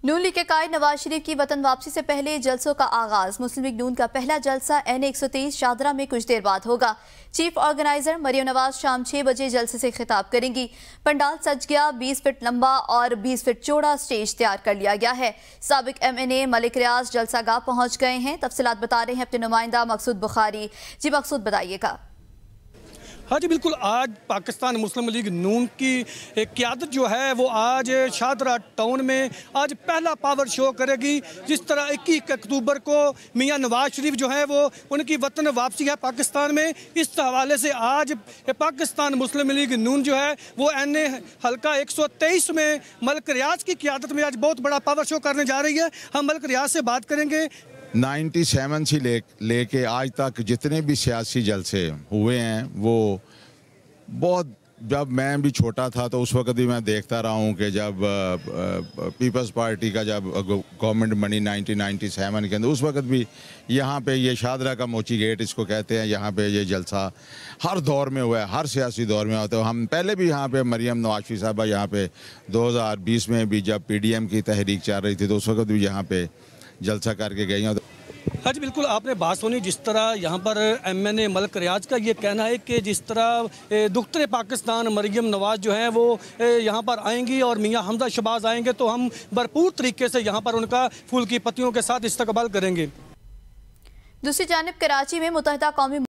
नून league के कायद नवाज शरीफ की वतन वापसी से पहले जलसों का आगाज। मुस्लिम लीग नून का पहला जलसा NA-123 शादरा में कुछ देर बाद होगा। चीफ ऑर्गेनाइजर मरियम नवाज शाम 6 बजे जलसे से खिताब करेंगी। पंडाल सज गया, 20 फीट लंबा और 20 फीट चौड़ा स्टेज तैयार कर लिया गया है। साबिक MNA मलिक रियाज जलसा गाह पहुंच गए हैं। तफसीलात बता रहे हैं अपने नुमाइंदा मकसूद बुखारी। जी मकसूद, बताइएगा। हाँ जी बिल्कुल, आज पाकिस्तान मुस्लिम लीग नून की क़यादत जो है वो आज शादरा टाउन में आज पहला पावर शो करेगी। जिस तरह 21 अक्टूबर को मियाँ नवाज शरीफ जो है वो उनकी वतन वापसी है पाकिस्तान में, इस हवाले से आज पाकिस्तान मुस्लिम लीग नून जो है वो NA हल्का 123 में मलिक रियाज की क़यादत में आज बहुत बड़ा पावर शो करने जा रही है। हम मलिक रियाज से बात करेंगे। 97 से लेके आज तक जितने भी सियासी जलसे हुए हैं वो बहुत, जब मैं भी छोटा था तो उस वक्त भी मैं देखता रहा हूँ कि जब पीपल्स पार्टी का जब गवर्नमेंट बनी 1997 के अंदर, उस वक्त भी यहाँ पे ये शादरा का मोची गेट इसको कहते हैं, यहाँ पे ये जलसा हर दौर में हुआ है, हर सियासी दौर में होता है। हम पहले भी यहाँ पे मरियम नवाज शरीफ साहबा यहाँ पे 2020 में भी जब PDM की तहरीक चल रही थी तो उस वक्त भी यहाँ पे जलसा करके गई हैं। हाँ जी बिल्कुल, आपने बात सुनी। जिस तरह यहाँ पर MNA मलिक रियाज का ये कहना है कि जिस तरह दुख्तरे पाकिस्तान मरियम नवाज जो हैं वो यहाँ पर आएंगी और मियाँ हमजा शहबाज आएंगे तो हम भरपूर तरीके से यहाँ पर उनका फूल की पत्तियों के साथ इस्तकबाल करेंगे। दूसरी जानिब कराची में मुत्तहिदा कौमी